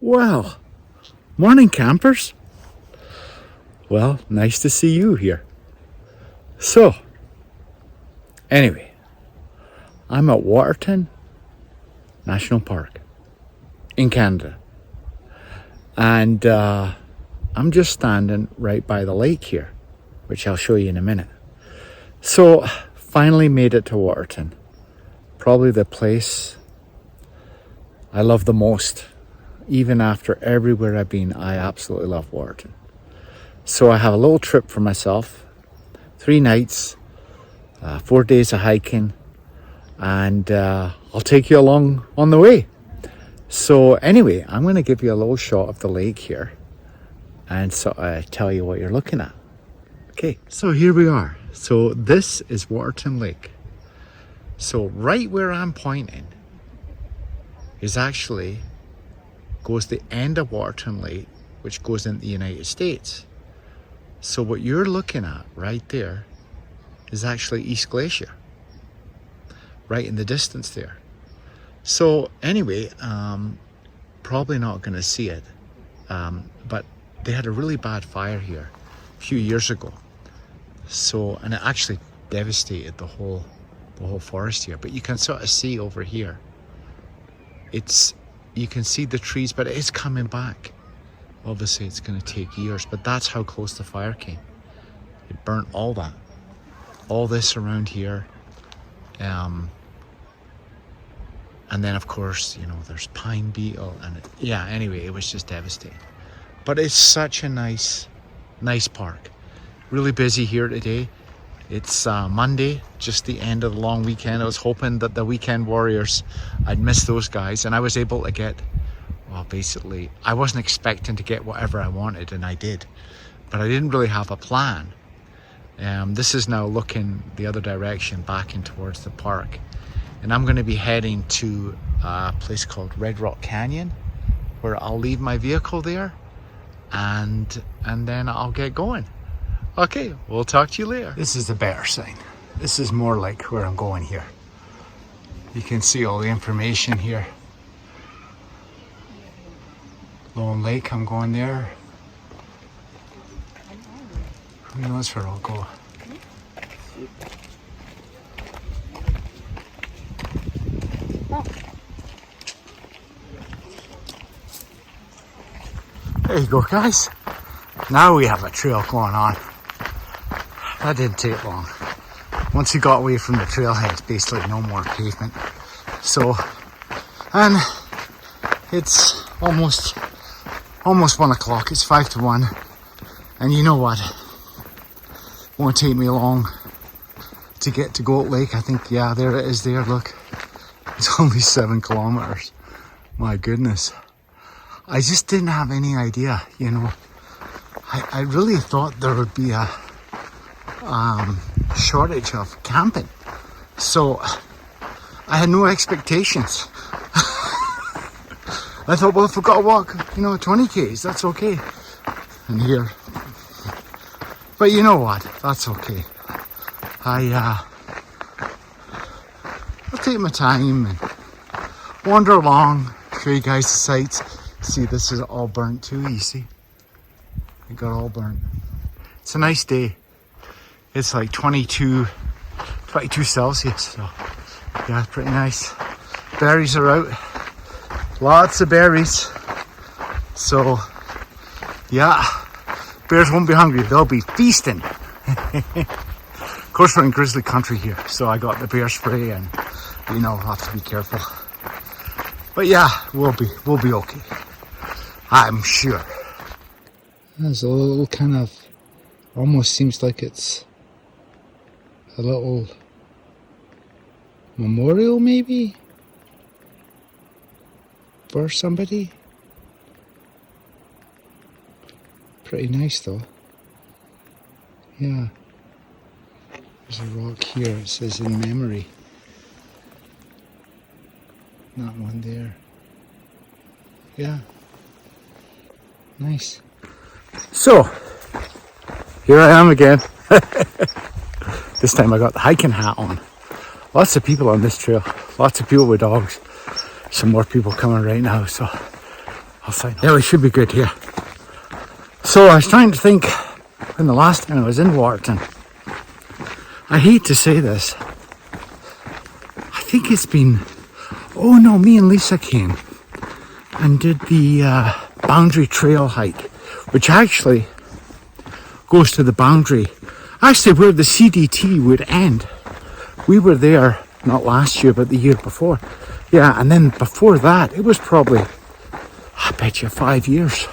Well, morning campers. Well, nice to see you here. So, anyway, I'm at Waterton National Park in Canada. And I'm just standing right by the lake here, which I'll show you in a minute. So, finally made it to Waterton. Probably the place I love the most. Even after everywhere I've been, I absolutely love Waterton. So I have a little trip for myself, 3 nights, 4 days of hiking, and I'll take you along on the way. So anyway, I'm going to give you a little shot of the lake here and tell you what you're looking at. Okay, so here we are. So this is Waterton Lake. So right where I'm pointing is actually goes the end of Waterton Lake, which goes into the United States. So what you're looking at right there is actually East Glacier, right in the distance there. So anyway, probably not going to see it, but they had a really bad fire here a few years ago. So, and it actually devastated the whole forest here. But you can sort of see over here, you can see the trees, but it is coming back. Obviously it's going to take years, but that's how close the fire came. It burnt all this around here. And then of course, you know, there's pine beetle and anyway, it was just devastating. But it's such a nice park. Really busy here today. It's Monday, just the end of the long weekend. I was hoping that the weekend warriors, I'd miss those guys, and I was able to get, well, basically, I wasn't expecting to get whatever I wanted, and I did. But I didn't really have a plan. This is now looking the other direction, back in towards the park. And I'm going to be heading to a place called Red Rock Canyon, where I'll leave my vehicle there, and then I'll get going. Okay, we'll talk to you later. This is the better sign. This is more like where I'm going here. You can see all the information here. Lone Lake, I'm going there. Who knows where I'll go? There you go, guys. Now we have a trail going on. That didn't take long. Once you got away from the trailhead, it's basically no more pavement. So, and it's almost 1 o'clock. It's 5 to 1. And you know what? It won't take me long to get to Goat Lake. I think, yeah, there it is there. Look, it's only 7 kilometers. My goodness. I just didn't have any idea, you know. I really thought there would be a shortage of camping. So I had no expectations. I thought, well, if we've got to walk, 20 Ks, that's okay. And here. But you know what? That's okay. I'll take my time and wander along, show you guys the sights. See, this is all burnt too, you see. It got all burnt. It's a nice day. It's like 22 Celsius, so yeah, it's pretty nice. Berries are out. Lots of berries. So yeah, bears won't be hungry, they'll be feasting. Of course, we're in grizzly country here, so I got the bear spray, and I'll have to be careful. But yeah, we'll be okay, I'm sure. There's a little kind of, almost seems like it's a little memorial maybe for somebody. Pretty nice though. Yeah. There's a rock here, it says in memory. That one there. Yeah. Nice. So, here I am again. This time I got the hiking hat on. Lots of people on this trail. Lots of people with dogs. Some more people coming right now. So, I'll sign off. Yeah, we should be good here. So I was trying to think when the last time I was in Waterton. I hate to say this. I think it's been, oh no, me and Lisa came and did the Boundary Trail hike, which actually goes to the boundary, actually where the CDT would end. We were there not last year but the year before. Yeah, and then before that it was probably, I bet you 5 years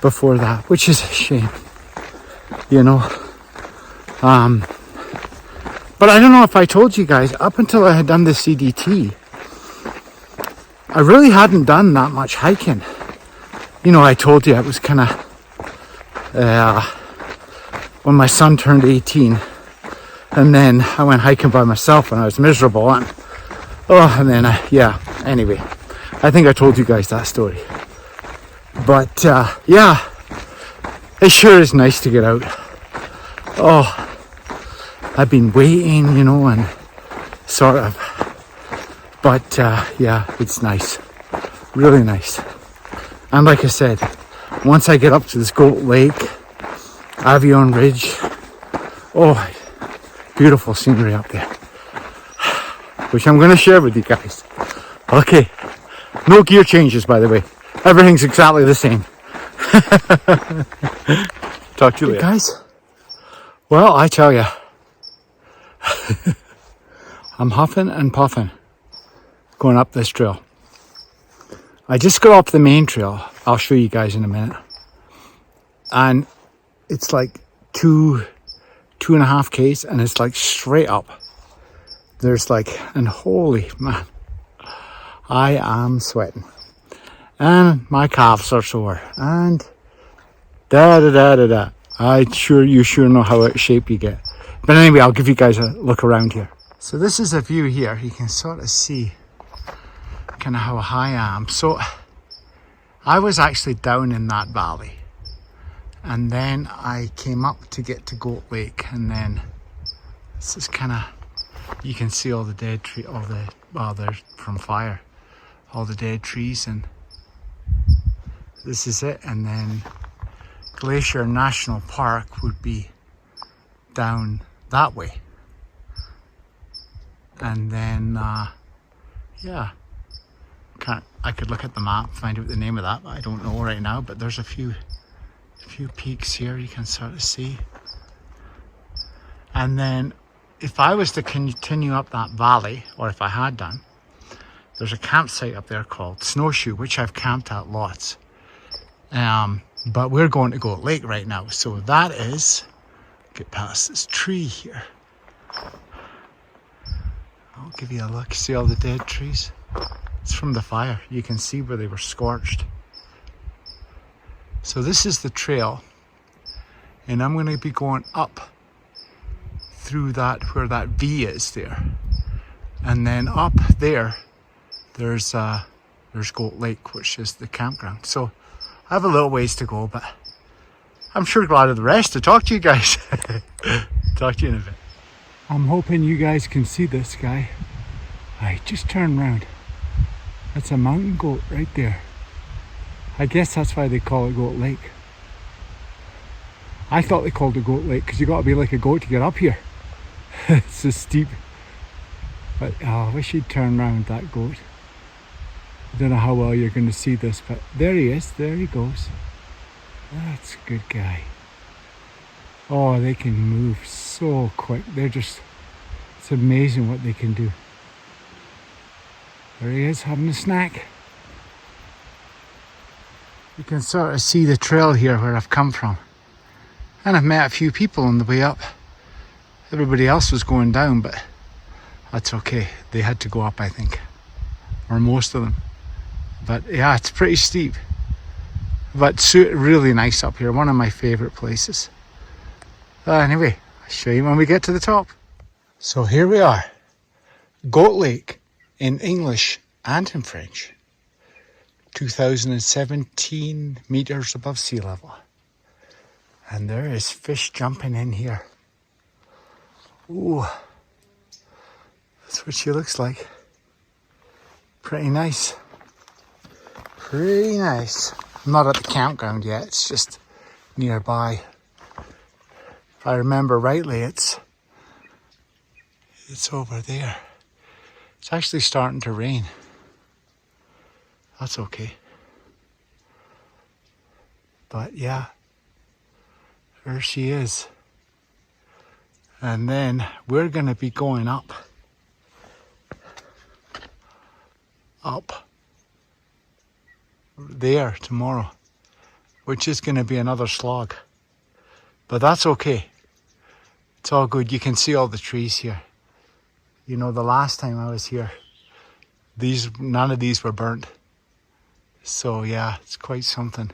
before that, which is a shame, you know. But I don't know if I told you guys, up until I had done the CDT, I really hadn't done that much hiking. You know, I told you it was kind of when my son turned 18, and then I went hiking by myself and I was miserable, and yeah, anyway, I think I told you guys that story. But yeah, it sure is nice to get out. Oh, I've been waiting, you know, and sort of, but yeah, it's nice, really nice. And like I said, once I get up to this Goat Lake, Avion Ridge, oh, beautiful scenery up there, which I'm going to share with you guys. Okay, no gear changes, by the way. Everything's exactly the same. Talk to you later, guys. Well, I tell you, I'm huffing and puffing going up this trail. I just got off the main trail. I'll show you guys in a minute. And it's like 2.5 Ks, and it's like straight up. There's like, and holy man, I am sweating. And my calves are sore. And you sure know how out of shape you get. But anyway, I'll give you guys a look around here. So this is a view here. You can sort of see kind of how high I am. So I was actually down in that valley, and then I came up to get to Goat Lake, and then this is kind of, you can see all the dead tree, well, they're from fire, all the dead trees, and this is it. And then Glacier National Park would be down that way. And then yeah, I could look at the map, find out the name of that, but I don't know right now. But there's a few peaks here you can sort of see. And then if I was to continue up that valley, or if I had done, there's a campsite up there called Snowshoe, which I've camped at lots. But we're going to Goat Lake right now. So that is, get past this tree here. I'll give you a look. See all the dead trees? It's from the fire. You can see where they were scorched. So this is the trail, and I'm going to be going up through that, where that V is there, and then up there there's Goat Lake, which is the campground. So I have a little ways to go, but I'm sure glad of the rest to talk to you guys. Talk to you in a bit. I'm hoping you guys can see this guy. I just turned around. That's a mountain goat right there. I guess that's why they call it Goat Lake. I thought they called it Goat Lake because you got to be like a goat to get up here. It's so steep. But I wish he'd turn around, that goat. I don't know how well you're going to see this, but there he is. There he goes. That's a good guy. Oh, they can move so quick. It's amazing what they can do. There he is, having a snack. You can sort of see the trail here where I've come from. And I've met a few people on the way up. Everybody else was going down, but that's okay. They had to go up, I think. Or most of them. But yeah, it's pretty steep. But really nice up here. One of my favourite places. Anyway, I'll show you when we get to the top. So here we are. Goat Lake in English and in French. 2017 meters above sea level. And there is fish jumping in here. Ooh. That's what she looks like. Pretty nice. Pretty nice. I'm not at the campground yet, it's just nearby. If I remember rightly, it's over there. It's actually starting to rain. That's okay. But yeah, there she is. And then we're gonna be going up there tomorrow, which is gonna be another slog. But that's okay. It's all good. You can see all the trees here. You know, the last time I was here, none of these were burnt. So yeah, it's quite something.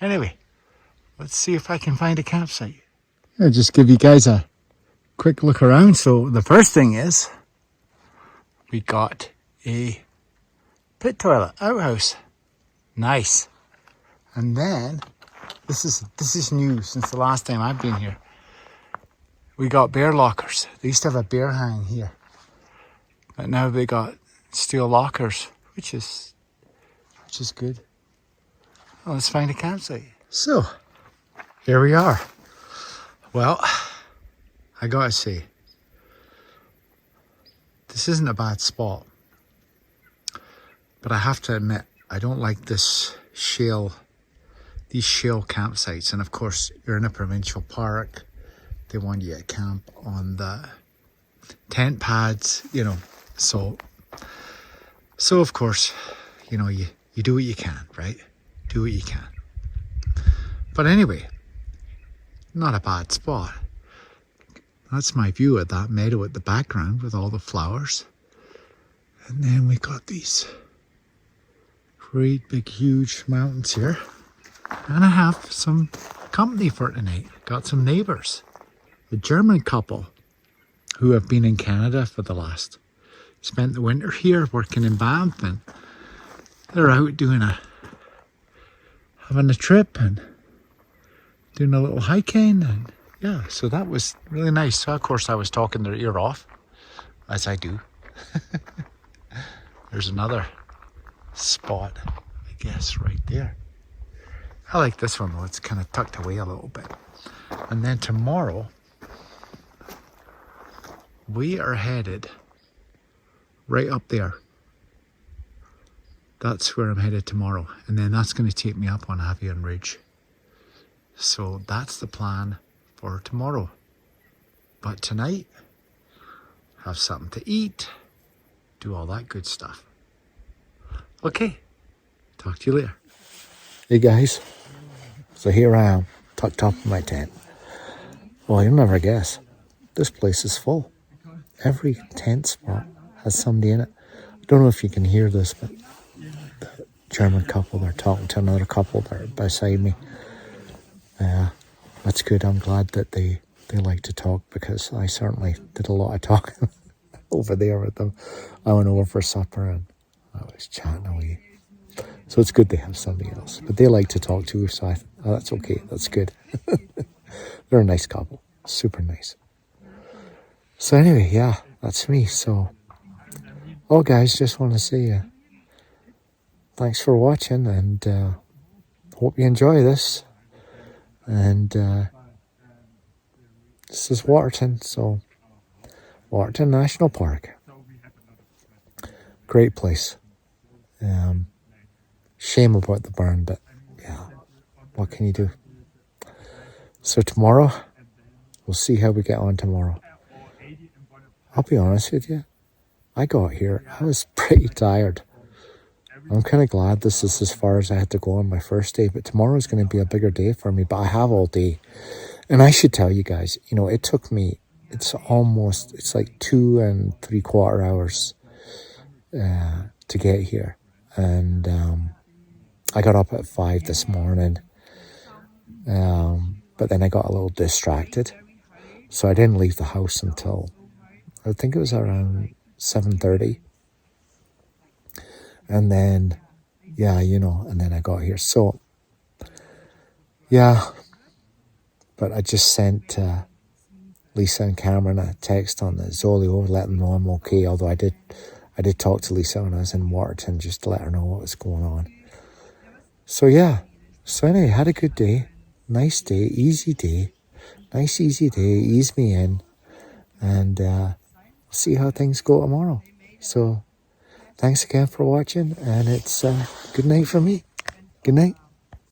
Anyway, let's see if I can find a campsite. I'll just give you guys a quick look around. So the first thing is, we got a pit toilet, outhouse. Nice. And then, this is new since the last time I've been here. We got bear lockers. They used to have a bear hang here. But now they got steel lockers, which is good. Well, let's find a campsite. So, here we are. Well, I gotta say, this isn't a bad spot. But I have to admit, I don't like these shale campsites. And of course, you're in a provincial park. They want you to camp on the tent pads, you know. So of course, you know, you do what you can, right? Do what you can. But anyway, not a bad spot. That's my view of that meadow at the background with all the flowers. And then we got these great big huge mountains here. And I have some company for tonight. Got some neighbours. A German couple who have been in Canada for spent the winter here working in Banff, and they're out having a trip and doing a little hiking, and yeah, so that was really nice. So of course I was talking their ear off, as I do. There's another spot, I guess, right there. I like this one though, it's kind of tucked away a little bit. And then tomorrow, we are headed right up there. That's where I'm headed tomorrow. And then that's going to take me up on Avion Ridge. So that's the plan for tomorrow. But tonight, have something to eat, do all that good stuff. Okay, talk to you later. Hey guys, so here I am, tucked up in my tent. Well, you'll never guess, this place is full. Every tent spot has somebody in it. I don't know if you can hear this, but the German couple, they're talking to another couple that are beside me. That's good. I'm glad that they like to talk, because I certainly did a lot of talking over there with them. I went over for supper and I was chatting away. So it's good they have somebody else. But they like to talk too, so that's okay. That's good. They're a nice couple. Super nice. So anyway, yeah, that's me. So, guys, just want to say thanks for watching, and hope you enjoy this. And this is Waterton, so Waterton National Park. Great place. Shame about the burn, but yeah, what can you do? So tomorrow, we'll see how we get on tomorrow. I'll be honest with you, I got here, I was pretty tired. I'm kind of glad this is as far as I had to go on my first day, but tomorrow's going to be a bigger day for me, but I have all day. And I should tell you guys, you know, it took me, it's like 2 3/4 hours to get here. And I got up at 5 this morning, but then I got a little distracted. So I didn't leave the house until, I think it was around 7:30. And then, yeah, you know, and then I got here. So, yeah, but I just sent Lisa and Cameron a text on the Zolio, letting them know I'm okay. Although I I did talk to Lisa when I was in Waterton just to let her know what was going on. So yeah, so anyway, had a good day. Nice day, easy day. Nice easy day, ease me in. And see how things go tomorrow. So thanks again for watching, and it's good night for me. Good night.